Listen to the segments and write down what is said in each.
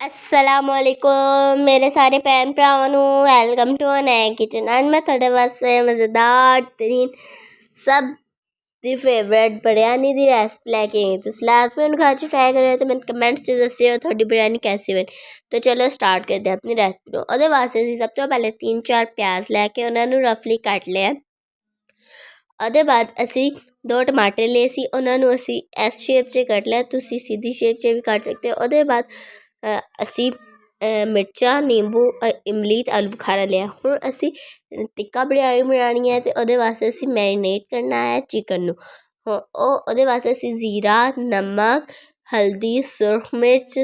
अस्सलामुअलैकुम मेरे सारे भैन भरावां नूं वेलकम टू अ नया किचन। अज मैं थोड़े वास्ते मज़ेदार तरीन सब दी फेवरेट बिरयानी दी रेसिपी लैके आई। तुस लाजमी उन्हें घर च ट्राई करेओ ते मैंने कमेंट्स च दस्सेओ थोड़ी बिरयानी कैसी बनी। तो चलो स्टार्ट करते हैं अपनी रेसिपी नूं। ओहदे वास्ते असीं सब तो पहले 3-4 प्याज लैके उन्हां नूं रफली कट लिया। ਉਹਦੇ ਬਾਅਦ ਅਸੀਂ 2 ਟਮਾਟਰ ਲਏ ਸੀ, ਉਹਨਾਂ ਨੂੰ ਅਸੀਂ ਇਸ ਸ਼ੇਪ 'ਚ ਕੱਟ ਲਿਆ। ਤੁਸੀਂ ਸਿੱਧੀ ਸ਼ੇਪ 'ਚ ਵੀ ਕੱਟ ਸਕਦੇ ਹੋ। ਉਹਦੇ ਬਾਅਦ ਅਸੀਂ ਮਿਰਚਾਂ, ਨਿੰਬੂ, ਇਮਲੀ ਅਤੇ ਆਲੂ ਬੁਖਾਰਾ ਲਿਆ। ਹੁਣ ਅਸੀਂ ਟਿੱਕਾ ਬਿਰਯਾਨੀ ਬਣਾਉਣੀ ਹੈ ਅਤੇ ਉਹਦੇ ਵਾਸਤੇ ਅਸੀਂ ਮੈਰੀਨੇਟ ਕਰਨਾ ਹੈ ਚਿਕਨ ਨੂੰ। ਉਹਦੇ ਵਾਸਤੇ ਅਸੀਂ ਜ਼ੀਰਾ, ਨਮਕ, ਹਲਦੀ, ਸੁਰਖ ਮਿਰਚ,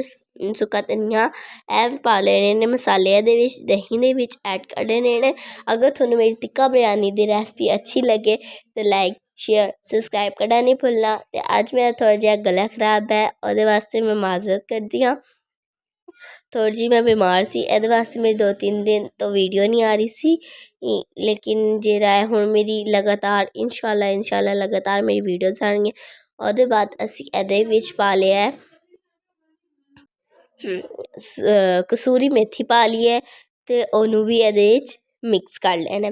ਸੁੱਕਾ ਧਨੀਆ ਇਹ ਪਾ ਲੈਣੇ ਨੇ ਮਸਾਲਿਆਂ ਦੇ ਵਿੱਚ, ਦਹੀਂ ਦੇ ਵਿੱਚ ਐਡ ਕਰ ਦੇਣੇ ਨੇ। ਅਗਰ ਤੁਹਾਨੂੰ ਮੇਰੀ ਟਿੱਕਾ ਬਿਰਯਾਨੀ ਦੀ ਰੈਸਪੀ ਅੱਛੀ ਲੱਗੇ ਤਾਂ ਲਾਈਕ, ਸ਼ੇਅਰ, ਸਬਸਕ੍ਰਾਈਬ ਕਰਨਾ ਨਹੀਂ ਭੁੱਲਣਾ। ਅਤੇ ਅੱਜ ਮੇਰਾ ਥੋੜ੍ਹਾ ਜਿਹਾ ਗਲਾ ਖਰਾਬ ਹੈ, ਉਹਦੇ ਵਾਸਤੇ ਮੈਂ ਮਾਜ਼ਰਤ ਕਰਦੀ ਹਾਂ। ਥੋੜ੍ਹੀ ਜਿਹੀ ਮੈਂ ਬਿਮਾਰ ਸੀ, ਇਹਦੇ ਵਾਸਤੇ ਮੇਰੀ 2-3 ਦਿਨ ਤੋਂ ਵੀਡੀਓ ਨਹੀਂ ਆ ਰਹੀ ਸੀ। ਲੇਕਿਨ ਜਿਹੜਾ ਹੈ ਹੁਣ ਮੇਰੀ ਲਗਾਤਾਰ ਇਨਸ਼ਾ ਅੱਲਾ ਲਗਾਤਾਰ ਮੇਰੀ ਵੀਡੀਓਜ਼ ਆਉਣਗੀਆਂ। ਉਹਦੇ ਬਾਅਦ ਅਸੀਂ ਇਹਦੇ ਵਿੱਚ ਪਾ ਲਿਆ ਕਸੂਰੀ ਮੇਥੀ ਪਾ ਲਈ ਹੈ ਅਤੇ ਉਹਨੂੰ ਵੀ ਇਹਦੇ ਵਿੱਚ ਮਿਕਸ ਕਰ ਲੈਣਾ।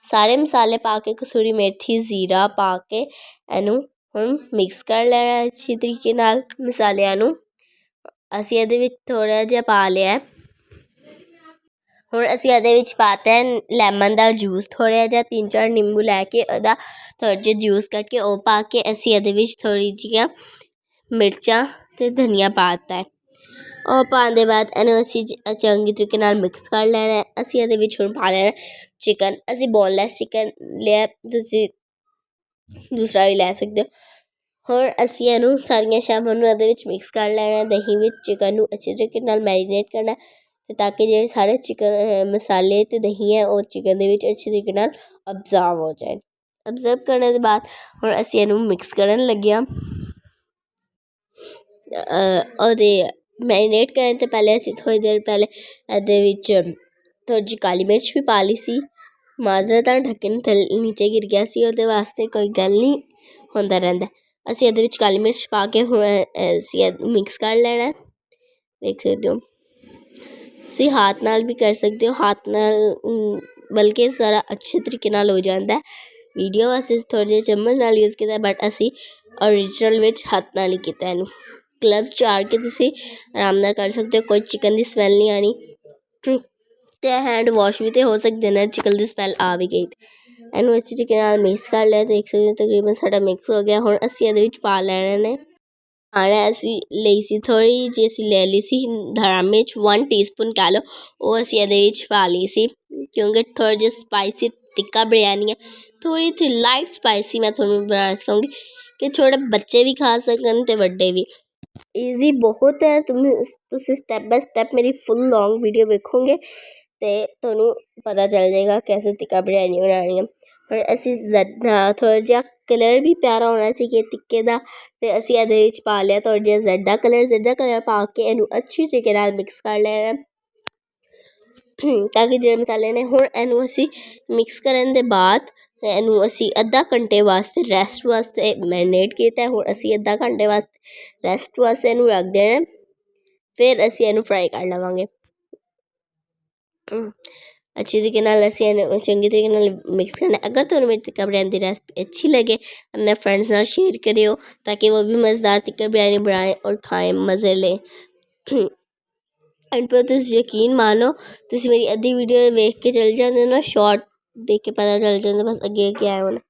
ਸਾਰੇ ਮਸਾਲੇ ਪਾ ਕੇ ਕਸੂਰੀ ਮੇਥੀ, ਜ਼ੀਰਾ ਪਾ ਕੇ ਇਹਨੂੰ ਹੁਣ ਮਿਕਸ ਕਰ ਲੈਣਾ ਅੱਛੀ ਤਰੀਕੇ ਨਾਲ ਮਸਾਲਿਆਂ ਨੂੰ। ਅਸੀਂ ਇਹਦੇ ਵਿੱਚ ਥੋੜ੍ਹਾ ਜਿਹਾ ਪਾ ਲਿਆ। ਹੁਣ ਅਸੀਂ ਇਹਦੇ ਵਿੱਚ ਪਾਤਾ ਲੈਮਨ ਦਾ ਜੂਸ, ਥੋੜ੍ਹਾ ਜਿਹਾ 3-4 ਨਿੰਬੂ ਲੈ ਕੇ ਉਹਦਾ ਥੋੜ੍ਹਾ ਜਿਹਾ ਜੂਸ ਕੱਢ ਕੇ ਉਹ ਪਾ ਕੇ ਅਸੀਂ ਇਹਦੇ ਵਿੱਚ ਥੋੜ੍ਹੀ ਜਿਹੀਆਂ ਮਿਰਚਾਂ ਅਤੇ ਧਨੀਆ ਪਾ ਦਿੱਤਾ ਹੈ। ਉਹ ਪਾਉਣ ਦੇ ਬਾਅਦ ਇਹਨੂੰ ਅਸੀਂ ਚੰਗੀ ਤਰੀਕੇ ਨਾਲ ਮਿਕਸ ਕਰ ਲੈਣਾ। ਅਸੀਂ ਇਹਦੇ ਵਿੱਚ ਹੁਣ ਪਾ ਲੈਣਾ ਚਿਕਨ। ਅਸੀਂ ਬੋਨਲੈਸ ਚਿਕਨ ਲਿਆ, ਤੁਸੀਂ ਦੂਸਰਾ ਵੀ ਲੈ ਸਕਦੇ ਹੋ। ਹੁਣ ਅਸੀਂ ਇਹਨੂੰ ਸਾਰੀਆਂ ਸ਼ਾਮਾਂ ਨੂੰ ਇਹਦੇ ਵਿੱਚ ਮਿਕਸ ਕਰ ਲੈਣਾ। ਦਹੀਂ ਵਿੱਚ ਚਿਕਨ ਨੂੰ ਅੱਛੇ ਤਰੀਕੇ ਨਾਲ ਮੈਰੀਨੇਟ ਕਰਨਾ ਅਤੇ ਤਾਂ ਕਿ ਜਿਹੜੇ ਸਾਰੇ ਚਿਕਨ ਮਸਾਲੇ ਅਤੇ ਦਹੀਂ ਹੈ ਉਹ ਚਿਕਨ ਦੇ ਵਿੱਚ ਅੱਛੇ ਤਰੀਕੇ ਨਾਲ ਅਬਜ਼ਰਵ ਹੋ ਜਾਏ। ਅਬਜ਼ਰਵ ਕਰਨ ਦੇ ਬਾਅਦ ਹੁਣ ਅਸੀਂ ਇਹਨੂੰ ਮਿਕਸ ਕਰਨ ਲੱਗੇ ਹਾਂ। ਉਹਦੇ ਮੈਰੀਨੇਟ ਕਰਨ ਤੋਂ ਪਹਿਲੇ ਅਸੀਂ ਥੋੜ੍ਹੀ ਦੇਰ ਪਹਿਲੇ ਇਹਦੇ ਵਿੱਚ ਥੋੜ੍ਹੀ ਜਿਹੀ ਕਾਲੀ ਮਿਰਚ ਵੀ ਪਾ ਲਈ ਸੀ। ਮਾਜ਼ਰਤ ਢੱਕਣ ਨੀਚੇ ਗਿਰ ਗਿਆ ਸੀ, ਉਹਦੇ ਵਾਸਤੇ ਕੋਈ ਗੱਲ ਨਹੀਂ, ਹੁੰਦਾ ਰਹਿੰਦਾ। ਅਸੀਂ ਇਹਦੇ ਵਿੱਚ ਕਾਲੀ ਮਿਰਚ ਪਾ ਕੇ ਹੁਣ ਅਸੀਂ ਮਿਕਸ ਕਰ ਲੈਣਾ। ਵੇਖ ਸਕਦੇ ਹੋ, ਤੁਸੀਂ ਹੱਥ ਨਾਲ ਵੀ ਕਰ ਸਕਦੇ ਹੋ, ਹੱਥ ਨਾਲ ਬਲਕਿ ਸਾਰਾ ਅੱਛੇ ਤਰੀਕੇ ਨਾਲ ਹੋ ਜਾਂਦਾ। ਵੀਡੀਓ ਵਾਸਤੇ ਥੋੜ੍ਹੇ ਜਿਹੇ ਚਮਚ ਨਾਲ ਯੂਜ਼ ਕੀਤਾ, ਬਟ ਅਸੀਂ ਓਰੀਜਨਲ ਵਿੱਚ ਹੱਥ ਨਾਲ ਹੀ ਕੀਤਾ ਇਹਨੂੰ। ਗਲਵਸ ਚਾੜ ਕੇ ਤੁਸੀਂ ਆਰਾਮ ਨਾਲ ਕਰ ਸਕਦੇ ਹੋ, ਕੋਈ ਚਿਕਨ ਦੀ ਸਮੈਲ ਨਹੀਂ ਆਉਣੀ। ਅਤੇ ਹੈਂਡ ਵਾਸ਼ ਵੀ ਤਾਂ ਹੋ ਸਕਦੇ ਨੇ, ਚਿਕਨ ਦੀ ਸਮੈਲ ਆ ਵੀ ਗਈ। ਇਹਨੂੰ ਅੱਛੇ ਤਰੀਕੇ ਨਾਲ ਮਿਕਸ ਕਰ ਲਿਆ। ਦੇਖ ਸਕਦੇ ਹੋ ਤਕਰੀਬਨ ਸਾਡਾ ਮਿਕਸ ਹੋ ਗਿਆ। ਹੁਣ ਅਸੀਂ ਇਹਦੇ ਵਿੱਚ ਪਾ ਲੈਣੇ ਨੇ ਖਾਣਾ। ਅਸੀਂ ਲਈ ਸੀ ਥੋੜ੍ਹੀ ਜਿਹੀ, ਅਸੀਂ ਲੈ ਲਈ ਸੀ ਧਾਰਾ ਮਿਰਚ 1 ਟੀਸਪੂਨ ਕਹਿ ਲਓ, ਉਹ ਅਸੀਂ ਇਹਦੇ ਵਿੱਚ ਪਾ ਲਈ ਸੀ ਕਿਉਂਕਿ ਥੋੜ੍ਹਾ ਜਿਹਾ ਸਪਾਈਸੀ ਟਿੱਕਾ ਬਿਰਯਾਨੀ ਹੈ। ਥੋੜ੍ਹੀ ਜਿਹੀ ਲਾਈਟ ਸਪਾਈਸੀ ਮੈਂ ਤੁਹਾਨੂੰ ਬਣਾਉਣਾ ਸਿਖਾਉਂਗੀ ਕਿ ਛੋਟੇ ਬੱਚੇ ਵੀ ਖਾ ਸਕਣ ਅਤੇ ਵੱਡੇ ਵੀ। ਈਜ਼ੀ ਬਹੁਤ ਹੈ। ਤੁਸੀਂ ਸਟੈਪ ਬਾਏ ਸਟੈਪ ਮੇਰੀ ਫੁੱਲ ਲੌਂਗ ਵੀਡੀਓ ਵੇਖੋਗੇ ਅਤੇ ਤੁਹਾਨੂੰ ਪਤਾ ਚੱਲ ਜਾਏਗਾ ਕੈਸੇ ਟਿੱਕਾ ਬਿਰਯਾਨੀ ਬਣਾਉਣੀ ਹੈ। ਹੁਣ ਅਸੀਂ ਥੋੜ੍ਹਾ ਜਿਹਾ ਕਲਰ ਵੀ ਪਿਆਰਾ ਹੋਣਾ ਚਾਹੀਏ ਟਿੱਕੇ ਦਾ, ਅਤੇ ਅਸੀਂ ਇਹਦੇ ਵਿੱਚ ਪਾ ਲਿਆ ਥੋੜ੍ਹਾ ਜਿਹਾ ਜ਼ਰਦਾ ਕਲਰ ਪਾ ਕੇ ਇਹਨੂੰ ਅੱਛੀ ਤਰੀਕੇ ਨਾਲ ਮਿਕਸ ਕਰ ਲੈਣਾ ਤਾਂ ਕਿ ਜਿਹੜੇ ਮਸਾਲੇ ਨੇ। ਹੁਣ ਇਹਨੂੰ ਅਸੀਂ ਮਿਕਸ ਕਰਨ ਦੇ ਬਾਅਦ ਇਹਨੂੰ ਅਸੀਂ ਅੱਧਾ ਘੰਟੇ ਵਾਸਤੇ ਰੈਸਟ ਵਾਸਤੇ ਮੈਰੀਨੇਟ ਕੀਤਾ। ਹੁਣ ਅਸੀਂ ਅੱਧਾ ਘੰਟੇ ਵਾਸਤੇ ਰੈਸਟ ਵਾਸਤੇ ਇਹਨੂੰ ਰੱਖ ਦੇਣਾ, ਫਿਰ ਅਸੀਂ ਇਹਨੂੰ ਫਰਾਈ ਕਰ ਲਵਾਂਗੇ। ਅੱਛੇ ਤਰੀਕੇ ਨਾਲ ਅਸੀਂ ਇਹਨੂੰ ਚੰਗੇ ਤਰੀਕੇ ਨਾਲ ਮਿਕਸ ਕਰਨਾ। ਅਗਰ ਤੁਹਾਨੂੰ ਮੇਰੀ ਟਿੱਕਾ ਬਿਰਯਾਨੀ ਦੀ ਰੈਸਪੀ ਅੱਛੀ लगे अपने फ्रेंड्स ਨਾਲ शेयर करियो ताकि वो भी मज़ेदार टिक्का बिरयानी बनाएं और खाएं, मज़े लें। एंड पर तुम यकीन मानो, तुम मेरी अद्धी वीडियो वेख के चल जाते ना, शॉर्ट देख के पता चल जाता बस अगे क्या है होना।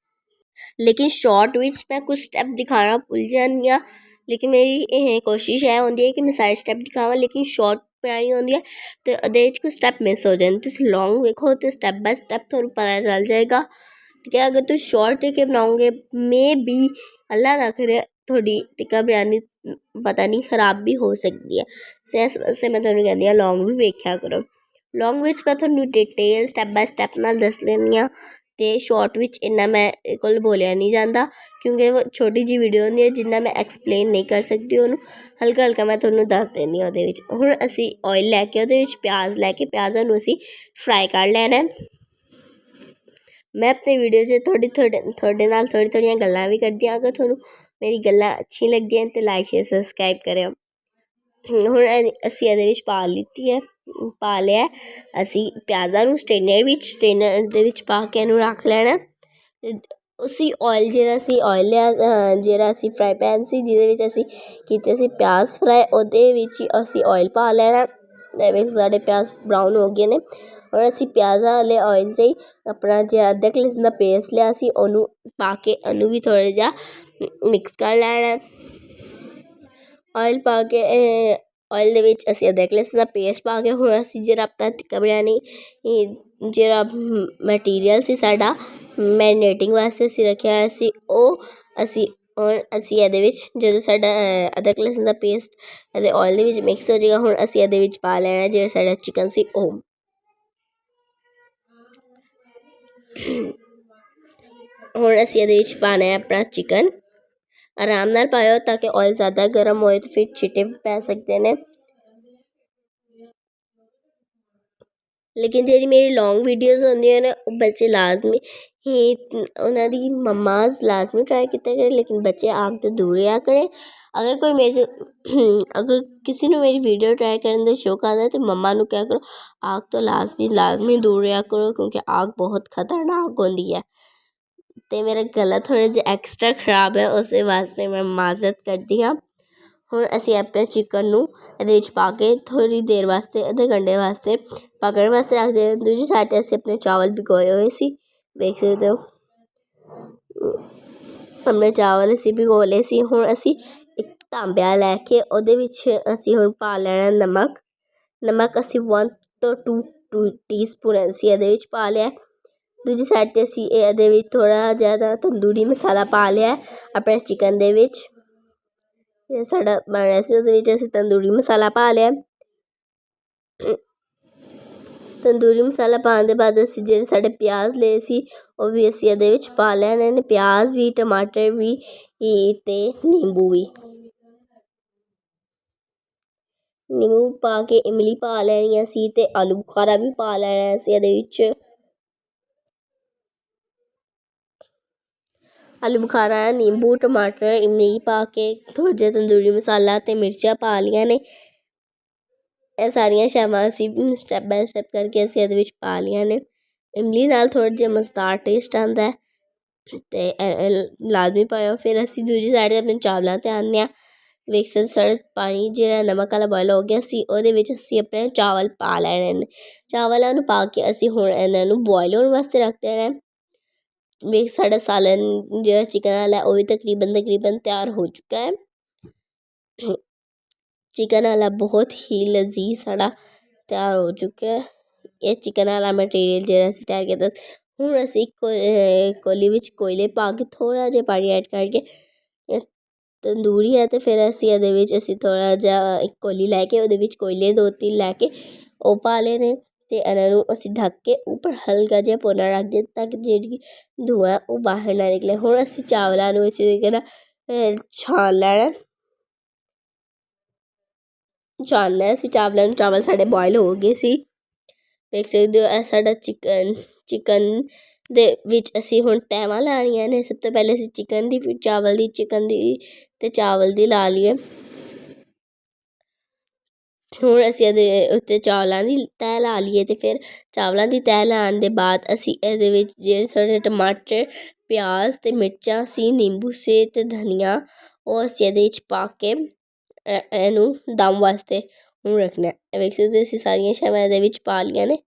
लेकिन शॉर्ट विच मैं कुछ स्टैप दिखाना भुल जानी हाँ। लेकिन मेरी कोशिश है होंदी है कि मैं सारे स्टैप दिखावां, लेकिन शॉर्ट ਪਿਆਰੀ ਹੁੰਦੀ ਹੈ ਅਤੇ ਉਹਦੇ ਵਿੱਚ ਕੋਈ ਸਟੈਪ ਮਿਸ ਹੋ ਜਾਂਦੇ। ਤੁਸੀਂ ਲੌਂਗ ਵੇਖੋ ਅਤੇ ਸਟੈਪ ਬਾਏ ਸਟੈਪ ਤੁਹਾਨੂੰ ਪਤਾ ਚੱਲ ਜਾਏਗਾ। ਠੀਕ ਹੈ, ਅਗਰ ਤੁਸੀਂ ਸ਼ੋਰਟ ਦੇਖ ਕੇ ਬਣਾਓਗੇ ਮੇ ਬੀ ਅੱਲਾ ਨਾ ਕਰੇ ਤੁਹਾਡੀ ਟਿੱਕਾ ਬਿਰਯਾਨੀ ਪਤਾ ਨਹੀਂ ਖ਼ਰਾਬ ਵੀ ਹੋ ਸਕਦੀ ਹੈ। ਸੋ ਇਸ ਵਾਸਤੇ ਮੈਂ ਤੁਹਾਨੂੰ ਕਹਿੰਦੀ ਹਾਂ ਲੌਂਗ ਵੀ ਵੇਖਿਆ ਕਰੋ। ਲੌਂਗ ਵਿੱਚ ਮੈਂ ਤੁਹਾਨੂੰ ਡਿਟੇਲ ਸਟੈਪ ਬਾਏ ਸਟੈਪ ਨਾਲ ਦੱਸ ਲੈਂਦੀ ਹਾਂ ਅਤੇ ਸ਼ੋਰਟ ਵਿੱਚ ਇੰਨਾ ਮੇਰੇ ਕੋਲ ਬੋਲਿਆ ਨਹੀਂ ਜਾਂਦਾ ਕਿਉਂਕਿ ਉਹ ਛੋਟੀ ਜਿਹੀ ਵੀਡੀਓ ਹੁੰਦੀ ਹੈ ਜਿੰਨਾ ਮੈਂ ਐਕਸਪਲੇਨ ਨਹੀਂ ਕਰ ਸਕਦੀ ਉਹਨੂੰ। ਹਲਕਾ ਮੈਂ ਤੁਹਾਨੂੰ ਦੱਸ ਦਿੰਦੀ ਹਾਂ ਉਹਦੇ ਵਿੱਚ। ਹੁਣ ਅਸੀਂ ਆਇਲ ਲੈ ਕੇ ਉਹਦੇ ਵਿੱਚ ਪਿਆਜ਼ ਲੈ ਕੇ ਪਿਆਜ਼ਾਂ ਨੂੰ ਅਸੀਂ ਫਰਾਈ ਕਰ ਲੈਣਾ। ਮੈਂ ਆਪਣੀ ਵੀਡੀਓ 'ਚ ਤੁਹਾਡੇ ਨਾਲ ਥੋੜ੍ਹੀਆਂ ਗੱਲਾਂ ਵੀ ਕਰਦੀ ਹਾਂ। ਅਗਰ ਤੁਹਾਨੂੰ ਮੇਰੀ ਗੱਲਾਂ ਅੱਛੀ ਲੱਗਦੀਆਂ ਤਾਂ ਲਾਈਕ, ਸ਼ੇਅਰ, ਸਬਸਕ੍ਰਾਈਬ ਕਰਿਓ। ਹੁਣ ਅਸੀਂ ਇਹਦੇ ਵਿੱਚ ਪਾ ਲਿਆ ਅਸੀਂ ਪਿਆਜ਼ਾਂ ਨੂੰ ਸਟੇਨਰ ਦੇ ਵਿੱਚ ਪਾ ਕੇ ਇਹਨੂੰ ਰੱਖ ਲੈਣਾ। ਅਸੀਂ ਆਇਲ ਜਿਹੜਾ ਅਸੀਂ ਫਰਾਈ ਪੈਨ ਸੀ ਜਿਹਦੇ ਵਿੱਚ ਅਸੀਂ ਕੀਤੇ ਸੀ ਪਿਆਜ਼ ਫਰਾਈ, ਉਹਦੇ ਵਿੱਚ ਹੀ ਅਸੀਂ ਆਇਲ ਪਾ ਲੈਣਾ। ਐਵੇਂ ਸਾਡੇ ਪਿਆਜ਼ ਬਰਾਊਨ ਹੋ ਗਏ ਨੇ। ਹੁਣ ਅਸੀਂ ਪਿਆਜ਼ਾਂ ਵਾਲੇ ਆਇਲ 'ਚ ਹੀ ਆਪਣਾ ਜਿਹੜਾ ਅਦਰਕ ਲਸਣ ਦਾ ਪੇਸਟ ਲਿਆ ਸੀ ਉਹਨੂੰ ਪਾ ਕੇ ਉਹਨੂੰ ਵੀ ਥੋੜ੍ਹਾ ਜਿਹਾ ਮਿਕਸ ਕਰ ਲੈਣਾ। ਆਇਲ ਪਾ ਕੇ ਆਇਲ ਦੇ ਵਿੱਚ ਅਸੀਂ ਅਦਰਕ ਲਸਣ ਦਾ ਪੇਸਟ ਪਾ ਕੇ ਹੁਣ ਅਸੀਂ ਜਿਹੜਾ ਆਪਣਾ ਟਿੱਕਾ ਬਿਰਯਾਨੀ ਜਿਹੜਾ ਮਟੀਰੀਅਲ ਸੀ ਸਾਡਾ ਮੈਰੀਨੇਟਿੰਗ ਵਾਸਤੇ ਅਸੀਂ ਰੱਖਿਆ ਹੋਇਆ ਸੀ ਉਹ ਅਸੀਂ ਇਹਦੇ ਵਿੱਚ ਜਦੋਂ ਸਾਡਾ ਅਦਰਕ ਲਸਣ ਦਾ ਪੇਸਟ ਇਹਦੇ ਆਇਲ ਦੇ ਵਿੱਚ ਮਿਕਸ ਹੋ ਜਾਏਗਾ, ਹੁਣ ਅਸੀਂ ਇਹਦੇ ਵਿੱਚ ਪਾ ਲੈਣਾ ਜਿਹੜਾ ਸਾਡਾ ਚਿਕਨ ਸੀ ਉਹ। ਹੁਣ ਅਸੀਂ ਇਹਦੇ ਵਿੱਚ ਪਾਉਣਾ ਹੈ ਆਪਣਾ ਚਿਕਨ। ਆਰਾਮ ਨਾਲ ਪਾਇਓ ਤਾਂ ਕਿ ਆਇਲ ਜ਼ਿਆਦਾ ਗਰਮ ਹੋਏ ਤਾਂ ਫਿਰ ਛਿੱਟੇ ਪੈ ਸਕਦੇ ਨੇ। ਲੇਕਿਨ ਜਿਹੜੀ ਮੇਰੀ ਲੌਂਗ ਵੀਡੀਓਜ਼ ਹੁੰਦੀਆਂ ਨੇ ਉਹ ਬੱਚੇ ਲਾਜ਼ਮੀ ਹੀ ਉਹਨਾਂ ਦੀ ਮੰਮਾਜ਼ ਲਾਜ਼ਮੀ ਟਰਾਈ ਕੀਤਾ ਕਰੇ, ਲੇਕਿਨ ਬੱਚੇ ਆਗ ਤੋਂ ਦੂਰ ਰਿਹਾ ਕਰੇ। ਅਗਰ ਕਿਸੇ ਨੂੰ ਮੇਰੀ ਵੀਡੀਓ ਟਰਾਈ ਕਰਨ ਦਾ ਸ਼ੌਕ ਆਉਂਦਾ ਤਾਂ ਮੰਮਾ ਨੂੰ ਕਿਹਾ ਕਰੋ ਆਗ ਤੋਂ ਲਾਜ਼ਮੀ ਦੂਰ ਰਿਹਾ ਕਰੋ, ਕਿਉਂਕਿ ਆਗ ਬਹੁਤ ਖਤਰਨਾਕ ਹੁੰਦੀ ਹੈ। ਅਤੇ ਮੇਰਾ ਗਲਾ ਥੋੜ੍ਹਾ ਜਿਹਾ ਐਕਸਟਰਾ ਖ਼ਰਾਬ ਹੈ, ਉਸੇ ਵਾਸਤੇ ਮੈਂ ਮਾਜ਼ਰਤ ਕਰਦੀ ਹਾਂ। ਹੁਣ ਅਸੀਂ ਆਪਣੇ ਚਿਕਨ ਨੂੰ ਇਹਦੇ ਵਿੱਚ ਪਾ ਕੇ ਥੋੜ੍ਹੀ ਦੇਰ ਵਾਸਤੇ ਅੱਧੇ ਘੰਟੇ ਵਾਸਤੇ ਪਕਣ ਵਾਸਤੇ ਰੱਖਦੇ ਹਾਂ। ਦੂਜੀ ਸਾਈਡ 'ਤੇ ਅਸੀਂ ਆਪਣੇ ਚਾਵਲ ਭਿਗੋਏ ਹੋਏ ਸੀ, ਵੇਖ ਸਕਦੇ ਹੋ ਆਪਣੇ ਚਾਵਲ ਅਸੀਂ ਭਿਗੋ ਲਏ ਸੀ। ਹੁਣ ਅਸੀਂ ਇੱਕ ਤਾਂਬਿਆ ਲੈ ਕੇ ਉਹਦੇ ਵਿੱਚ ਅਸੀਂ ਹੁਣ ਪਾ ਲੈਣਾ ਨਮਕ ਅਸੀਂ 1 ਤੋਂ 2 ਟੀਸਪੂਨ ਅਸੀਂ ਇਹਦੇ ਵਿੱਚ ਪਾ ਲਿਆ। ਦੂਜੀ ਸਾਈਡ 'ਤੇ ਅਸੀਂ ਇਹਦੇ ਵਿੱਚ ਥੋੜ੍ਹਾ ਜ਼ਿਆਦਾ ਤੰਦੂਰੀ ਮਸਾਲਾ ਪਾ ਲਿਆ ਆਪਣੇ ਚਿਕਨ ਦੇ ਵਿੱਚ। ਇਹ ਸਾਡਾ ਬਣ ਰਿਹਾ ਸੀ, ਉਹਦੇ ਵਿੱਚ ਅਸੀਂ ਤੰਦੂਰੀ ਮਸਾਲਾ ਪਾ ਲਿਆ। ਤੰਦੂਰੀ ਮਸਾਲਾ ਪਾਉਣ ਦੇ ਬਾਅਦ ਅਸੀਂ ਜਿਹੜੇ ਸਾਡੇ ਪਿਆਜ਼ ਲਏ ਸੀ ਉਹ ਵੀ ਅਸੀਂ ਇਹਦੇ ਵਿੱਚ ਪਾ ਲੈਣੇ ਨੇ, ਪਿਆਜ਼ ਵੀ, ਟਮਾਟਰ ਵੀ ਅਤੇ ਨਿੰਬੂ ਪਾ ਕੇ ਇਮਲੀ ਪਾ ਲੈਣੀ ਸੀ ਅਤੇ ਆਲੂ ਬੁਖਾਰਾ ਵੀ ਪਾ ਲੈਣਾ ਸੀ ਇਹਦੇ ਵਿੱਚ। ਆਲੂ ਬੁਖਾਰਾ, ਨਿੰਬੂ, ਟਮਾਟਰ, ਇਮਲੀ ਪਾ ਕੇ ਥੋੜ੍ਹਾ ਜਿਹਾ ਤੰਦੂਰੀ ਮਸਾਲਾ ਅਤੇ ਮਿਰਚਾਂ ਪਾ ਲਈਆਂ ਨੇ। ਇਹ ਸਾਰੀਆਂ ਸ਼ੈਵਾਂ ਅਸੀਂ ਸਟੈਪ ਬਾਏ ਸਟੈਪ ਕਰਕੇ ਅਸੀਂ ਇਹਦੇ ਵਿੱਚ ਪਾ ਲਈਆਂ ਨੇ। ਇਮਲੀ ਨਾਲ ਥੋੜ੍ਹਾ ਜਿਹਾ ਮਜ਼ੇਦਾਰ ਟੇਸਟ ਆਉਂਦਾ ਹੈ ਅਤੇ ਲਾਜ਼ਮੀ ਪਾਇਓ। ਫਿਰ ਅਸੀਂ ਦੂਜੀ ਸਾਈਡ 'ਤੇ ਆਪਣੇ ਚਾਵਲਾਂ 'ਤੇ ਆਉਂਦੇ ਹਾਂ। ਵੇਖ ਸਕਦੇ ਸਾਡਾ ਪਾਣੀ ਜਿਹੜਾ ਨਮਕ ਵਾਲਾ ਬੋਇਲ ਹੋ ਗਿਆ ਸੀ ਉਹਦੇ ਵਿੱਚ ਅਸੀਂ ਆਪਣੇ ਚਾਵਲ ਪਾ ਲੈਣੇ ਨੇ। ਚਾਵਲਾਂ ਨੂੰ ਪਾ ਕੇ ਅਸੀਂ ਹੁਣ ਇਹਨਾਂ ਨੂੰ ਬੋਇਲ ਹੋਣ ਵਾਸਤੇ ਰੱਖ ਦੇਣਾ। ਵੇਖ ਸਾਡਾ ਸਾਲਨ ਜਿਹੜਾ ਚਿਕਨ ਵਾਲਾ ਉਹ ਵੀ ਤਕਰੀਬਨ ਤਿਆਰ ਹੋ ਚੁੱਕਾ ਹੈ। ਚਿਕਨ ਵਾਲਾ ਬਹੁਤ ਹੀ ਲਜ਼ੀਜ਼ ਸਾਡਾ ਤਿਆਰ ਹੋ ਚੁੱਕਿਆ ਹੈ। ਇਹ ਚਿਕਨ ਵਾਲਾ ਮਟੀਰੀਅਲ ਜਿਹੜਾ ਅਸੀਂ ਤਿਆਰ ਕੀਤਾ। ਹੁਣ ਅਸੀਂ ਕੋਲੀ ਵਿੱਚ ਕੋਇਲੇ ਪਾ ਕੇ ਥੋੜ੍ਹਾ ਜਿਹਾ ਪਾਣੀ ਐਡ ਕਰਕੇ ਤੰਦੂਰੀ ਹੈ ਅਤੇ ਫਿਰ ਅਸੀਂ ਇਹਦੇ ਵਿੱਚ ਥੋੜ੍ਹਾ ਜਿਹਾ ਇੱਕ ਕੋਲੀ ਲੈ ਕੇ ਉਹਦੇ ਵਿੱਚ ਕੋਇਲੇ 2-3 ਲੈ ਕੇ ਉਹ ਪਾ ਲਏ ਨੇ ਅਤੇ ਇਹਨਾਂ ਨੂੰ ਅਸੀਂ ਢੱਕ ਕੇ ਉੱਪਰ ਹਲਕਾ ਜਿਹਾ ਭੁੰਨਣ ਰੱਖ ਦਿੱਤਾ ਕਿ ਜਿਹੜੀ ਧੂੰਆਂ ਉਹ ਬਾਹਰ ਨਾ ਨਿਕਲੇ। ਹੁਣ ਅਸੀਂ ਚਾਵਲਾਂ ਨੂੰ ਇਸੇ ਤਰੀਕੇ ਨਾਲ ਛਾਣ ਲੈਣਾ। ਅਸੀਂ ਚਾਵਲਾਂ ਨੂੰ, ਚਾਵਲ ਸਾਡੇ ਬੋਇਲ ਹੋ ਗਏ ਸੀ, ਵੇਖ ਸਕਦੇ ਹੋ। ਇਹ ਸਾਡਾ ਚਿਕਨ ਦੇ ਵਿੱਚ ਅਸੀਂ ਹੁਣ ਤਹਿਵਾਂ ਲਾਉਣੀਆਂ ਨੇ। ਸਭ ਤੋਂ ਪਹਿਲੇ ਅਸੀਂ ਚਿਕਨ ਦੀ, ਫਿਰ ਚਾਵਲ ਦੀ, ਚਿਕਨ ਦੀ ਅਤੇ ਚਾਵਲ ਦੀ ਲਾ ਲਈਏ। ਹੁਣ ਅਸੀਂ ਇਹਦੇ ਉੱਤੇ ਚਾਵਲਾਂ ਦੀ ਤਹਿ ਲਾ ਲਈਏ ਅਤੇ ਫਿਰ ਚਾਵਲਾਂ ਦੀ ਤਹਿ ਲਾਉਣ ਦੇ ਬਾਅਦ ਅਸੀਂ ਇਹਦੇ ਵਿੱਚ ਜਿਹੜੇ ਸਾਡੇ ਟਮਾਟਰ, ਪਿਆਜ਼ ਅਤੇ ਮਿਰਚਾਂ ਸੀ, ਨਿੰਬੂ ਸੀ ਅਤੇ ਧਨੀਆ ਉਹ ਅਸੀਂ ਇਹਦੇ ਵਿੱਚ ਪਾ ਕੇ ਇਹਨੂੰ ਦਮ ਵਾਸਤੇ ਹੁਣ ਰੱਖਣਾ। ਵੇਖ ਸਕਦੇ ਅਸੀਂ ਸਾਰੀਆਂ ਸ਼ੈਵਾਂ ਇਹਦੇ ਵਿੱਚ ਪਾ ਲਈਆਂ ਨੇ।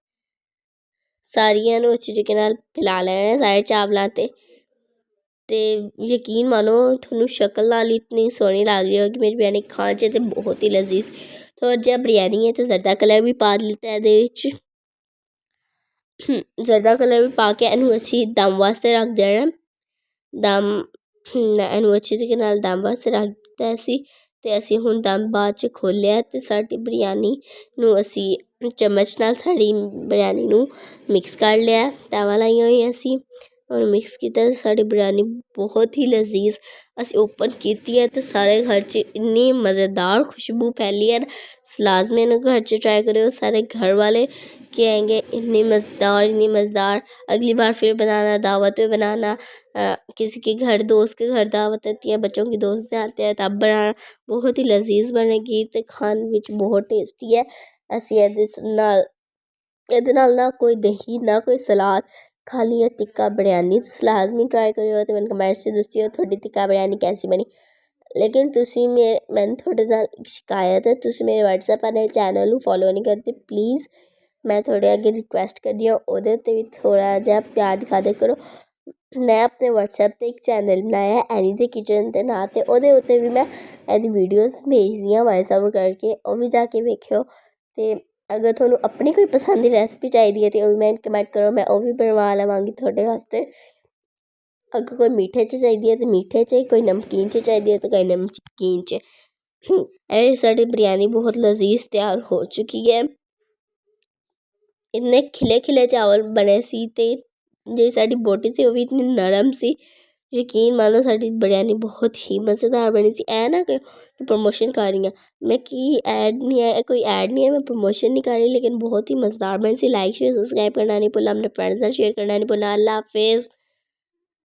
ਸਾਰੀਆਂ ਨੂੰ ਅੱਛੇ ਤਰੀਕੇ ਨਾਲ ਪਿਲਾ ਲੈਣਾ ਸਾਰੇ ਚਾਵਲਾਂ 'ਤੇ। ਅਤੇ ਯਕੀਨ ਮੰਨੋ ਤੁਹਾਨੂੰ ਸ਼ਕਲ ਨਾਲ ਹੀ ਇਤਨੀ ਸੋਹਣੀ ਲੱਗ ਰਹੀ ਹੋਗੀ ਮੇਰੀ ਬਿਰਯਾਨੀ, ਖਾਣ 'ਚ ਤਾਂ ਬਹੁਤ ਹੀ ਲਜ਼ੀਜ਼। ਥੋੜ੍ਹਾ ਜਿਹਾ ਬਿਰਯਾਨੀ ਹੈ ਅਤੇ ਜ਼ਰਦਾ ਕਲਰ ਵੀ ਪਾ ਲਿੱਤਾ ਇਹਦੇ ਵਿੱਚ। ਜ਼ਰਦਾ ਕਲਰ ਵੀ ਪਾ ਕੇ ਇਹਨੂੰ ਅਸੀਂ ਦਮ ਵਾਸਤੇ ਰੱਖ ਦੇਣਾ। ਇਹਨੂੰ ਅੱਛੇ ਤਰੀਕੇ ਨਾਲ ਦਮ ਵਾਸਤੇ ਰੱਖ ਦਿੱਤਾ ਸੀ ਅਤੇ ਅਸੀਂ ਹੁਣ ਦਮ ਬਾਅਦ 'ਚ ਖੋਲ੍ਹਿਆ ਅਤੇ ਸਾਡੀ ਬਿਰਯਾਨੀ ਨੂੰ ਅਸੀਂ ਚਮਚ ਨਾਲ ਸਾਡੀ ਬਿਰਯਾਨੀ ਨੂੰ ਮਿਕਸ ਕਰ ਲਿਆ। ਤਹਿਵਾਂ ਲਾਈਆਂ ਹੋਈਆਂ ਸੀ और मिक्स किया साड़ी बिरयानी बहुत ही लजीज असी ओपन की है तो सारे घर च इन्नी मज़ेदार खुशबू फैली है लाजमी इन्हें घर च ट्राई करो सारे घर वाले कहेंगे इतनी मज़ेदार अगली बार फिर बनाना दावत पे बनाना किसी के घर दोस्त के घर दावत होती है बच्चों की दोस्त आते हैं तब बनाना बहुत ही लजीज बनेगी तो खाने में बहुत टेस्टी है असी ना कोई दही ना कोई सलाद खाली है टिक्का बिरयानी लाजमी ट्राई करियो तो मैंने कमेंट से दसियो थोड़ी टिक्का बिरयानी कैसी बनी लेकिन मैंने थोड़े नाल शिकायत है तुसी मेरे व्हाट्सएप वाले चैनल ਨੂੰ फॉलो नहीं करते प्लीज़ मैं थोड़े अगे रिक्वेस्ट करदी हां ओहदे ते भी थोड़ा जिहा प्यार दिखा दे करो मैं अपने व्हाट्सएप ते एक चैनल बनाया है एनी दे किचन दे नां ते ओहदे उत्ते भी मैं एदी वीडियोस भेजदी हां वॉइस ओवर करके ओह भी जाके वेखियो ते अगर थोनू अपनी कोई पसंद दी रेसिपी चाहिदी है तो ओह भी मैं कमेंट करो मैं ओह भी बनवा लवांगी थोड़े वास्ते अगर कोई मीठे च चाहिदी है तो मीठे च कोई नमकीन च चाहिदी है तो कोई नमकीन च ਇਹ ਸਾਡੀ बिरयानी बहुत लजीज तैयार हो चुकी है इतने खिले खिले चावल बने सी ते जी साड़ी बोटी सी वो भी इतनी नरम सी यकीन मानो साड़ी बिरयानी बहुत ही मज़ेदार बनी सी ऐ ना कि प्रमोशन कर रही हूँ मैं की ऐड नहीं है कोई ऐड नहीं है मैं प्रमोशन नहीं कर रही लेकिन बहुत ही मज़ेदार बनी सी लाइक शेयर सब्सक्राइब करना नहीं भूलना अपने फ्रेंड्स से शेयर करना नहीं भूलना अल्लाह हाफिज़।